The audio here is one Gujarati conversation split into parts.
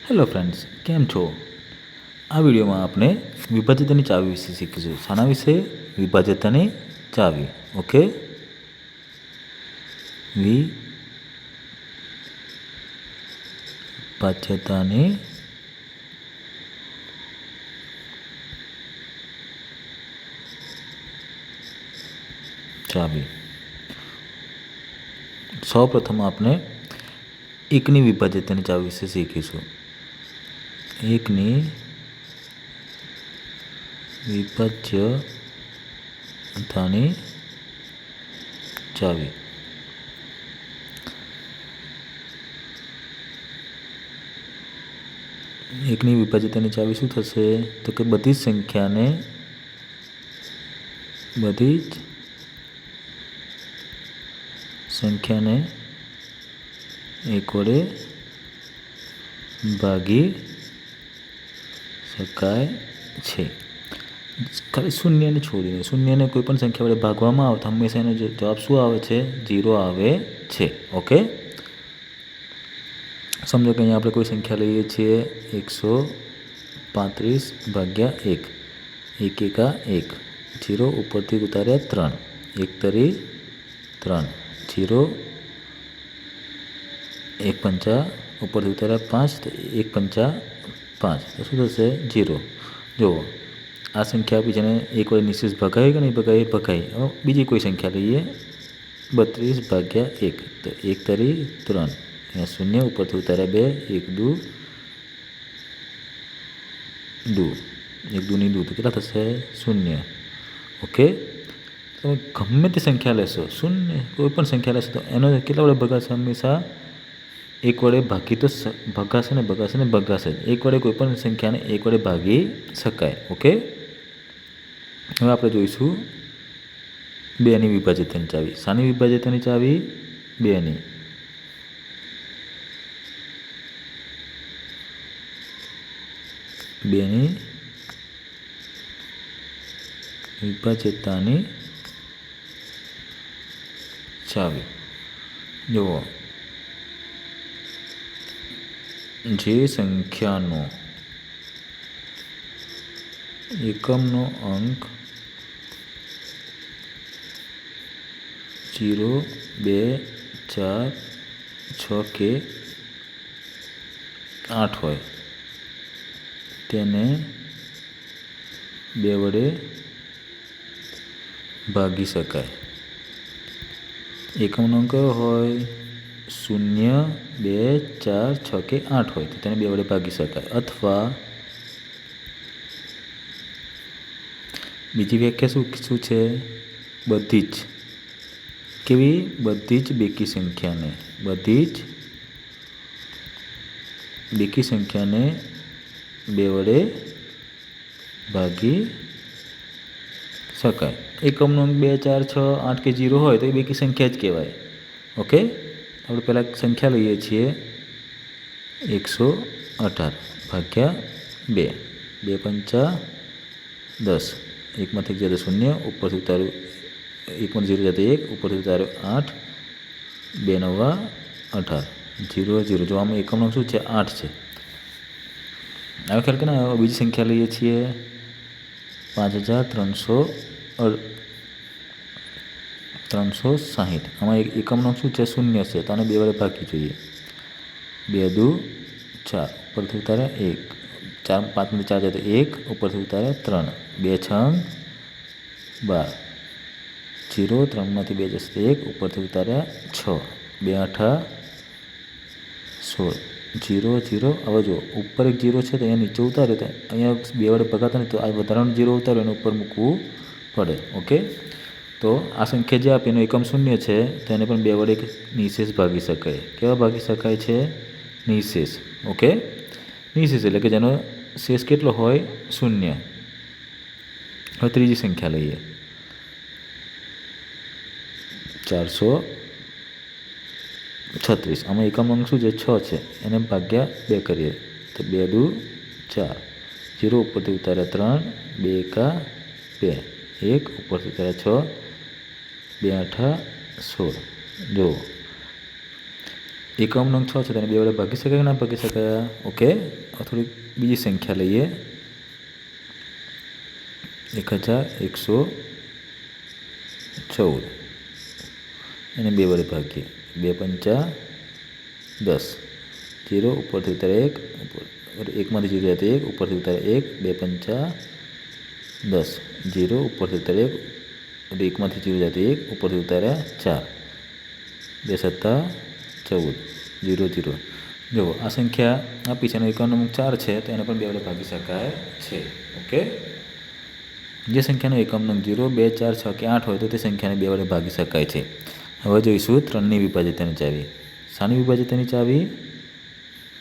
હેલો ફ્રેન્ડ્સ, કેમ છો? આ વિડીયોમાં આપણે વિભાજ્યતાની ચાવી વિશે શીખીશું. શાના વિશે? વિભાજ્યતાની ચાવી. ઓકે, વિભાજ્યતાની ચાવી. સૌપ્રથમ આપણે એકની વિભાજ્યતાની ચાવી વિશે શીખીશું. એકની વિભાજ્યતાની ચાવી. એકની વિભાજ્યતાની ચાવી શું થશે? તો કે બધી જ સંખ્યાને એક વડે ભાગી શકાય છે. ખાલી શૂન્યને છોડીને. શૂન્યને કોઈ પણ સંખ્યા વડે ભાગવામાં આવે તો હંમેશા એનો જવાબ શું આવે છે? 0 આવે છે. ઓકે, સમજો કે અહીંયા આપણે કોઈ સંખ્યા લઈએ છીએ 135 ભાગ્યા 1. 1 એકા 1, 0 ઉપરથી ઉતાર્યા 3, 1 તરી 3, 0 1 પંચા ઉપરથી ઉતાર્યા 5, તો 1 પંચા 5, તો શું થશે? 0. જુઓ, આ સંખ્યા આપી જેને એક વડે નિશેષ ભગાવી કે નહીં ભગાવી? ભગાવી. હવે બીજી કોઈ સંખ્યા લઈએ 32 ભાગ્યા 1, તો 1 તરી 3, અહીંયા 0 ઉપરથી ઉતાર્યા 2, 1 દુ 1 દૂની દૂ, તો કેટલા થશે? 0. ઓકે, તમે ગમે તે સંખ્યા લેશો, શૂન્ય કોઈ પણ સંખ્યા લેશો તો એનો કેટલા વડે ભગાશે? હંમેશા એક વડે ભાગી તો ભગાશે ને ભગાશે ને ભગાશે. એક વડે કોઈ પણ સંખ્યાને એક વડે ભાગી શકાય. ઓકે, હવે આપણે જોઈશું 2ની વિભાજ્યતાની ચાવી. શાની વિભાજ્યતાની ચાવી? 2ની. વિભાજ્યતાની ચાવી. જુઓ, જે સંખ્યાનો એકમનો અંક 0, 2, 4, 6 કે 8 હોય તેને 2 વડે ભાગી શકાય. એકમનો અંક કયો હોય? 0, 2, 4, 6 કે 8 હોય તો તેને 2 વડે ભાગી શકાય. અથવા બીજી વ્યાખ્યા શું છે? બધી જ. કેવી? બધી જ બેકી સંખ્યાને 2 વડે ભાગી શકાય. એકમનો અંક 2, 4, 6, 8 કે 0 હોય તો એ બેકી સંખ્યા જ કહેવાય. ઓકે, આપણે પહેલાં સંખ્યા લઈએ છીએ 118 ભાગ્યા 2. 2 પંચા 10, એકમાંથી 1 જતા 0, ઉપરથી ઉતાર્યું 1 0 જતા 1, ઉપરથી ઉતાર્યું 8, 2 નવા 18, 0 0. જો આમાં એકમનો અંક શું છે? 8 છે. હવે ખ્યાલ કે ના? બીજી સંખ્યા લઈએ છીએ 5360. આમાં એકમનો અંક શું છે? 0 છે, તો આને 2 વડે ભાગી જોઈએ. 2 દુ 4, ઉપરથી ઉતાર્યા 1, 4 5માંથી 4 જાય તો 1, ઉપરથી ઉતાર્યા 3, 2 6 12, 0 3માંથી 2 જશે 1, ઉપરથી ઉતાર્યા 6, 2 8 16, 0 0. હવે જો ઉપર એક 0 છે તો અહીંયા નીચે ઉતાર્યો તો અહીંયા 2 વડે ભગાતા નહીં, તો આ વધારાનું 0 ઉતાર્યો એને ઉપર મૂકવું પડે. ઓકે, તો આ સંખ્યા જે આપી એનો એકમ 0 છે તો એને પણ 2 વડે નિશેષ ભાગી શકાય. કેવા ભાગી શકાય છે? નિશેષ. ઓકે, નિશેષ એટલે કે જેનો શેષ કેટલો હોય? 0. હવે ત્રીજી સંખ્યા લઈએ 436. આમાં એકમ અંક શું છે? 6 છે, એને ભાગ્યા 2 કરીએ તો 2 દુ 4, 0 ઉપરથી ઉતાર્યા 3, 2 એકા 2, 1 ઉપરથી ઉતાર્યા 6, 2 8 16. જુઓ, એકમનો અંક 6 છે તેને 2 વડે ભાગી શકાય કે ના ભાગી શકાય? ઓકે, થોડીક બીજી સંખ્યા લઈએ. 1114 એને 2 વડે ભાગીએ. 2 પંચા 10, 0 ઉપરથી ઉતારે 1, એકમાંથી 0 જાય 1, ઉપરથી ઉતારે 1, 2 પંચા 10, 0 ઉપરથી ઉતારે 1, એકમાંથી 0 જાય 1, ઉપરથી ઉતાર્યા 4, 2 સત્તા 14, 0 0. જો આ સંખ્યા આપી છે અને એકમનો અંક 4 છે તો એને પણ 2 વડે ભાગી શકાય છે. ઓકે, જે સંખ્યાનો એકમનો અંક 0, 2, 4, 6 કે 8 હોય તો તે સંખ્યાને 2 વડે ભાગી શકાય છે. હવે જોઈશું 3ની વિભાજ્યતાની ચાવી. શાની વિભાજ્યતાની ચાવી?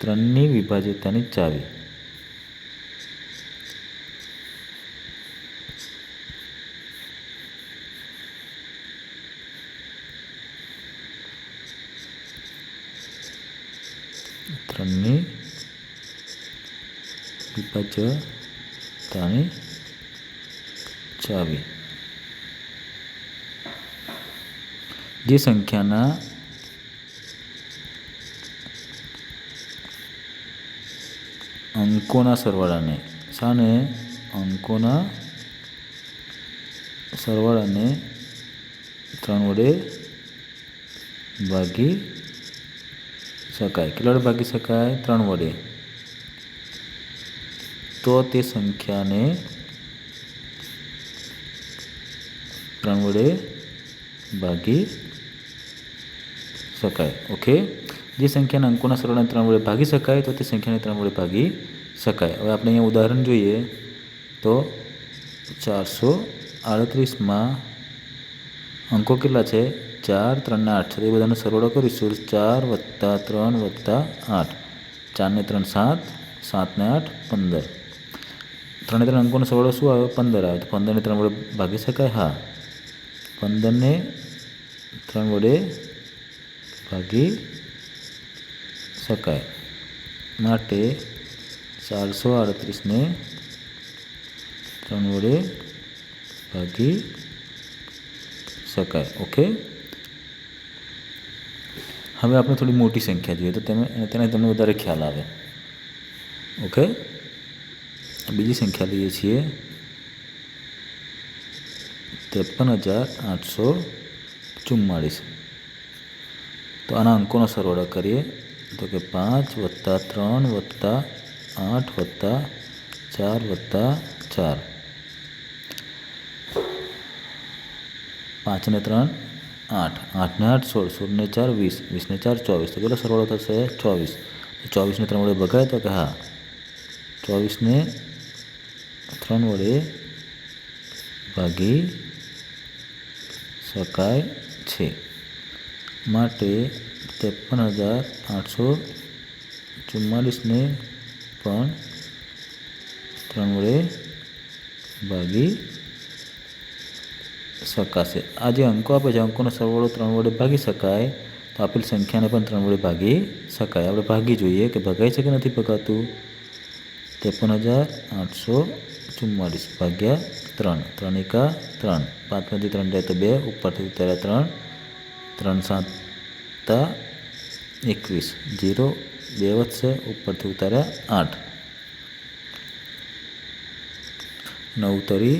3ની વિભાજ્યતાની ચાવી. ત્રણની વિભાજ્યતાની ચાવી. જે સંખ્યાના અંકોના સરવાળાને અંકોના સરવાળાને 3 વડે ભાગી શકાય. કેટલા વડે ભાગી શકાય? 3 વડે. તો તે સંખ્યાને 3 વડે ભાગી શકાય. ઓકે, જે સંખ્યાના અંકોના સરવાળાને 3 વડે ભાગી શકાય તો તે સંખ્યાને 3 વડે ભાગી શકાય. હવે આપણે અહીંયા ઉદાહરણ જોઈએ તો 438માં અંકો કેટલા છે? 4, 3 ને 8 છે. એ બધાનો સરવાળો કરીશું. 4 + 3 + 8, 4 ને 3 7, 7 ને 8 15. 3 ને 3 અંકોનો સરવાળો શું આવ્યો? 15 આવ્યો. તો 15 ને 3 વડે ભાગી શકાય? હા, 15 ને 3 વડે ભાગી શકાય. માટે 438 ને 3 વડે ભાગી શકાય. ઓકે, હવે આપણે થોડી મોટી સંખ્યા જોઈએ તો તેને તમને વધારે ખ્યાલ આવે. ઓકે, બીજી સંખ્યા લઈએ છીએ 53,844. તો આના અંકોનો સરવાળો કરીએ તો કે 5 + 3 + 8 + 4 + 4. 5 ને 3 8, 8 ને 8 16, 16 ને 4 20, 20 ને 4 24. તો કેટલો સરવાળો થશે? 24. 24 ને 3 વડે ભગાય તો કે હા, 24 ને 3 વડે ભાગી શકાય છે. માટે 53,844 ને પણ 3 વડે ભાગી શકાશે. આ જે અંકો આપે છે અંકોનો સરવાળો 3 વડે ભાગી શકાય તો આપેલ સંખ્યાને પણ 3 વડે ભાગી શકાય. આપણે ભાગી જોઈએ કે ભગાય છે કે નથી ભગાતું. 53,844 ભાગ્યા 3, 3 × 3, 5માંથી 3 જાય તો 2, ઉપરથી ઉતાર્યા 3, 3 7 21, 0 2 વધશે, ઉપરથી ઉતાર્યા 8, 9 તરી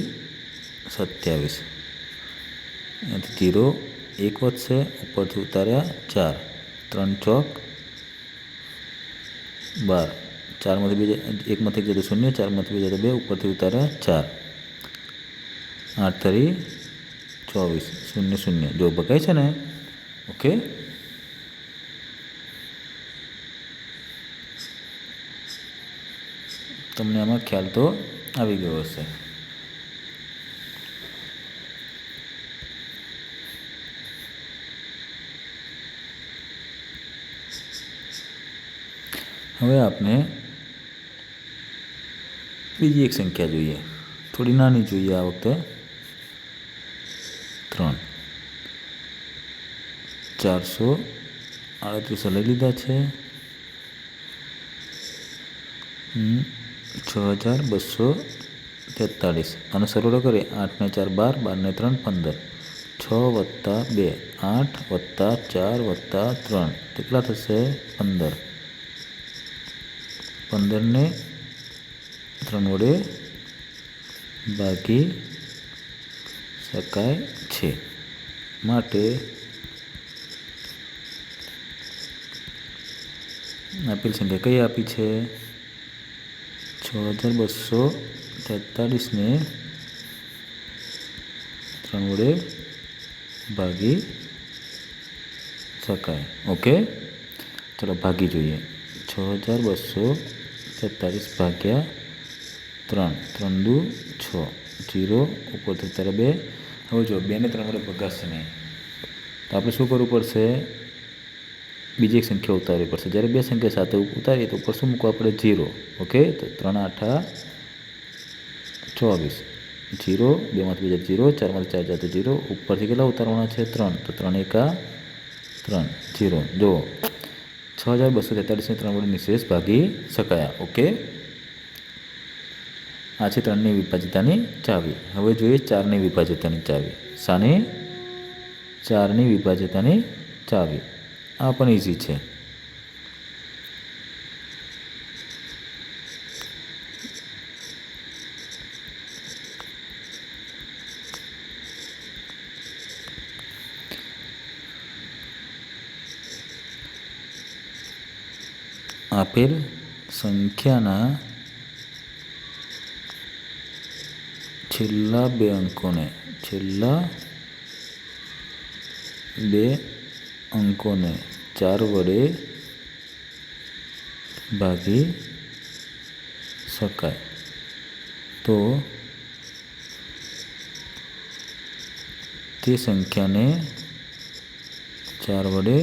27, અહીંયાથી 0 1 વધશે, ઉપરથી ઉતાર્યા 4, 3 ચોક 12, 4માંથી 2 1માંથી 1 જાય તો 0, 4માંથી 2 જાય તો 2, ઉપરથી ઉતાર્યા 4, 8 તરી 24, 0 0. જો ભગાય છે ને. ઓકે, તમને આમાં ખ્યાલ તો આવી ગયો હશે. હવે આપણે બીજી એક સંખ્યા જોઈએ, થોડી નાની જોઈએ આ વખતે. 3 438 લઈ લીધા છે. 6,243. આનો સરવાળો કરીએ. 8 ને 4 12, 12 ને 3 15, 6 6 + 2 8 + 4 + 3 કેટલા થશે 15 15ને 3 વડે ભાગી શકાય છે માટે આપેલ સંખ્યા કઈ આપી છે 6243 ને 3 વડે ભાગી શકાય ઓકે ચલો ભાગી જોઈએ 6243 ભાગ્યા 3 3 દુ 6 0 ઉપરથી ઉતારે 2 હવે જો 2 ને 3 વડે ભગાશે નહીં તો આપણે શું કરવું પડશે બીજી એક સંખ્યા ઉતારવી પડશે જ્યારે બે સંખ્યા સાથે ઉતારીએ તો ઉપર શું મૂકવા પડે 0 ઓકે તો 3 8 24 0 2માંથી બીજા 0 4માંથી 4 જાય તો 0 ઉપરથી કેટલા ઉતારવાના છે 3 તો 3 1 3 0 જો 6243 ને 3 વડે નિશેષ ભાગી શકાયા ઓકે આ છે 3ની વિભાજ્યતાની ચાવી હવે જોઈએ 4ની વિભાજ્યતાની ચાવી શાની 4ની વિભાજ્યતાની ચાવી આ પણ ઇઝી છે આપેલ સંખ્યાના છેલ્લા બે અંકોને 4 વડે ભાગી શકાય તો તે સંખ્યાને 4 વડે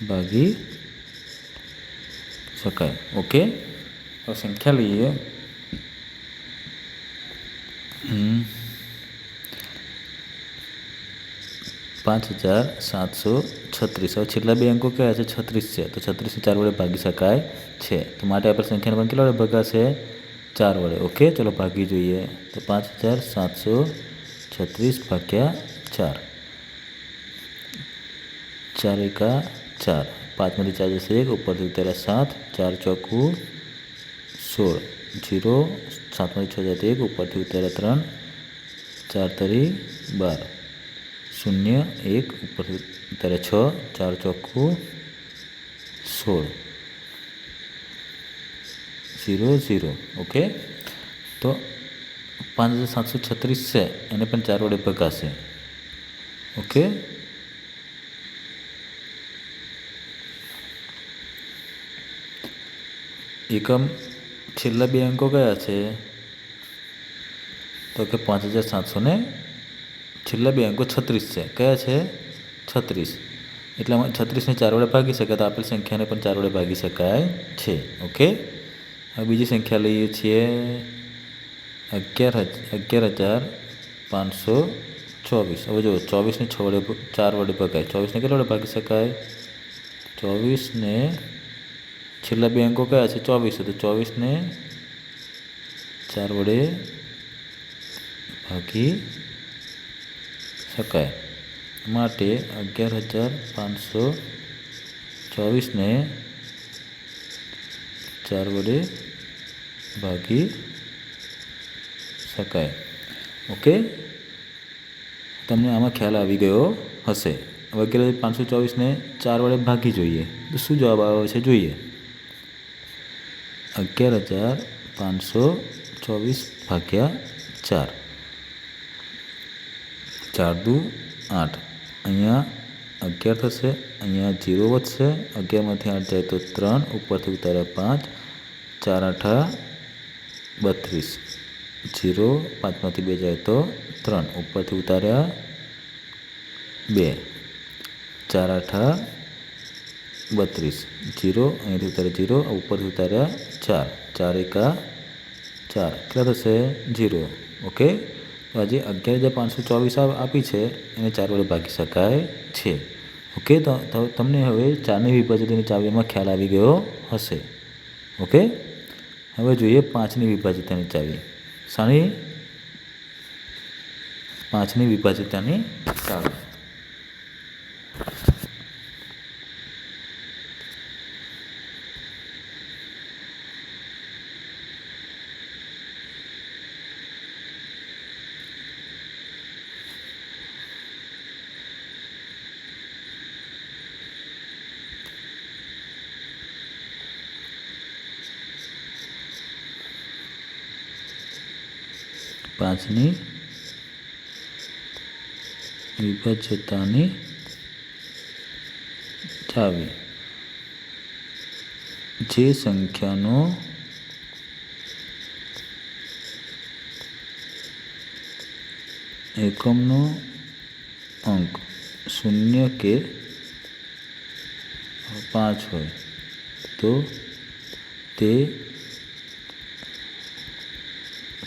ભાગી શકાય ઓકે હવે સંખ્યા લઈએ 5736 હવે છેલ્લા બે અંકો કયા છે 36 છે તો 36 4 વડે ભાગી શકાય છે તો માટે આપણે સંખ્યાને પણ કેટલા વડે ભગાશે 4 વડે ઓકે ચલો ભાગી જોઈએ તો 5736 ભાગ્યા 4 4 1 4 5માંથી 4 જશે 1 ઉપરથી ઉતાર્યા 7 4 ચોકું 16 0 7માંથી 6 જાય 1 ઉપરથી ઉતાર્યા 3 4 તરી 12 0 1 ઉપરથી ઉતાર્યા 6 4 ચોખ્ખું 16 0 0 ઓકે તો 5736 છે એને પણ 4 વડે ભગાશે ઓકે એકમ છેલ્લા બે અંકો કયા છે તો કે 5700 ને છેલ્લા બે અંકો 36 છે કયા છે 36 એટલે 36 ને 4 વડે ભાગી શકાય તો આપેલ સંખ્યાને પણ 4 વડે ભાગી શકાય છે ઓકે હવે બીજી સંખ્યા લઈએ છીએ 11524 હવે જો 24 ને 4 વડે ભગાય 24 ને કેટલા વડે ભાગી શકાય 24 ને છેલ્લા બે અંકો કયા છે 24 તો 24 ને 4 વડે ભાગી શકાય માટે 11524 ને 4 વડે ભાગી શકાય ઓકે તમને આમાં ખ્યાલ આવી ગયો હશે હવે 11524 ને 4 વડે ભાગી જોઈએ તો શું જવાબ આવે છે જોઈએ 11524 ભાગ્યા 4 4 દુ 8 અહીંયા 11 થશે અહીંયા 0 વધશે 11માંથી 8 જાય તો 3 ઉપરથી ઉતાર્યા 5 4 8 32 0 5માંથી 2 જાય તો 3 ઉપરથી ઉતાર્યા 2 4 8 32 0 અહીંયાથી ઉતાર્યા 0 ઉપરથી ઉતાર્યા 4 4 1 4 કેટલા થશે 0 ઓકે તો આજે 11524 આપી છે એને 4 વડે ભાગી શકાય છે ઓકે તો તમને હવે 4ની વિભાજ્યતાની ચાવીમાં ખ્યાલ આવી ગયો હશે ઓકે હવે જોઈએ 5ની વિભાજ્યતાની ચાવી શાની 5ની વિભાજ્યતાની ચાવી. પાંચની વિભાજ્યતાની ચાવી. જે સંખ્યાનો એકમનો અંક 0 કે 5 હોય તો તે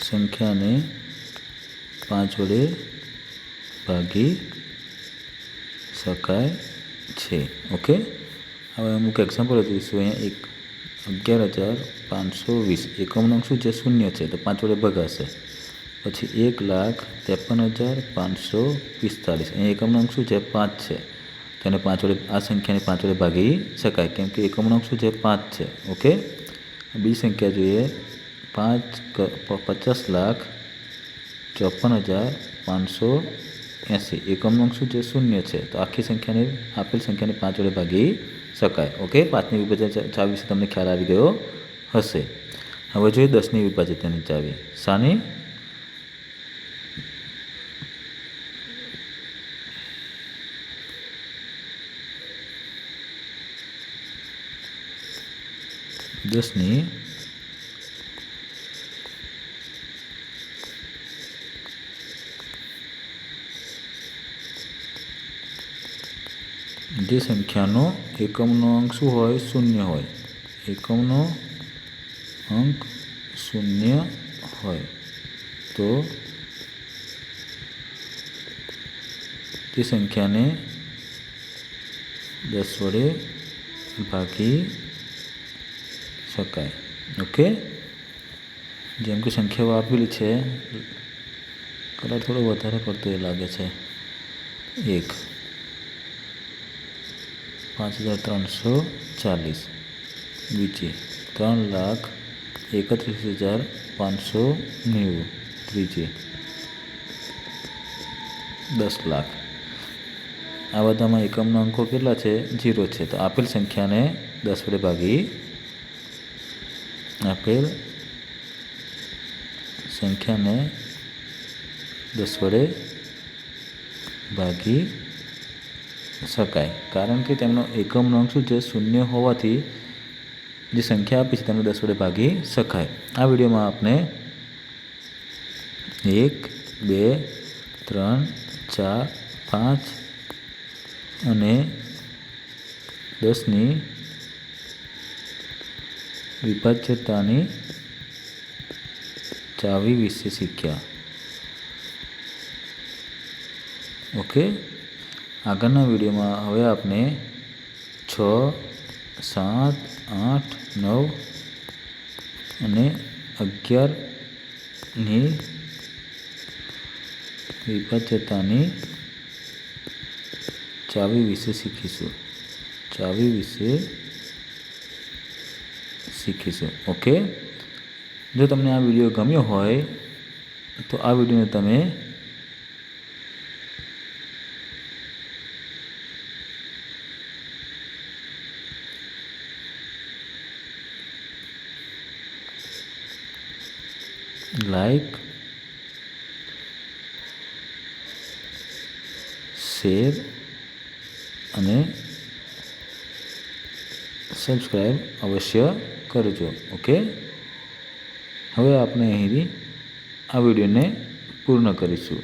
સંખ્યાને 5 વડે ભાગી શકાય છે. ઓકે, હવે અમુક એક્ઝામ્પલ જોઈશું. અહીંયા 11,520 એકમનો અંક શું છે? 0 છે, તો 5 વડે ભગાશે. પછી 1,53,545 અહીંયા એકમનો અંક શું છે? 5 છે, તેને 5 વડે આ સંખ્યાને 5 વડે ભાગી શકાય, કેમ કે એકમનો અંક શું છે? 5 છે. ઓકે, બીજી સંખ્યા જોઈએ. 50,54,580 એકમનો અંક શું છે? 0 છે, તો આખી સંખ્યાને આપેલ સંખ્યાને 5 વડે ભાગી શકાય. ઓકે, 5ની વિભાજ્યતા ચાવી વિશે તમને ખ્યાલ આવી ગયો હશે. હવે જોઈએ 10ની વિભાજ્યતાની ચાવી. શાની? દસની જે સંખ્યાનો એકમનો અંક શું હોય? 0 હોય. એકમનો અંક 0 હોય તો તે સંખ્યાને 10 વડે ભાગી શકાય. ઓકે, જેમ કે સંખ્યાઓ આપેલી છે, કલર થોડો વધારે પડતો એ લાગે છે. 5,340, બીજી 3,31,590, ત્રીજી 10,00,000. આ બધામાં એકમના અંકો કેટલા છે? 0 છે, તો આપેલ સંખ્યાને 10 વડે ભાગી શકાય, કારણ કે તેમનો એકમનો અંક શું છે? 0 હોવાથી જે સંખ્યા આપી છે તેમને 10 વડે ભાગી શકાય. આ વિડીયોમાં આપણે 1, 2, 3, 4, 5 અને 10ની વિભાજ્યતાની ચાવી વિશે શીખ્યા. ઓકે, આગળના વિડીયોમાં હવે આપણે 6, 7, 8, 9 અને 11ની વિભાજ્યતાની ચાવી વિશે શીખીશું. ઓકે, જો તમને આ વિડીયો ગમ્યો હોય તો આ વિડીયોને તમે લાઈક, શેર અને સબસ્ક્રાઈબ અવશ્ય કરજો. ઓકે, હવે આપણે અહીંથી આ વિડીયોને પૂર્ણ કરીશું.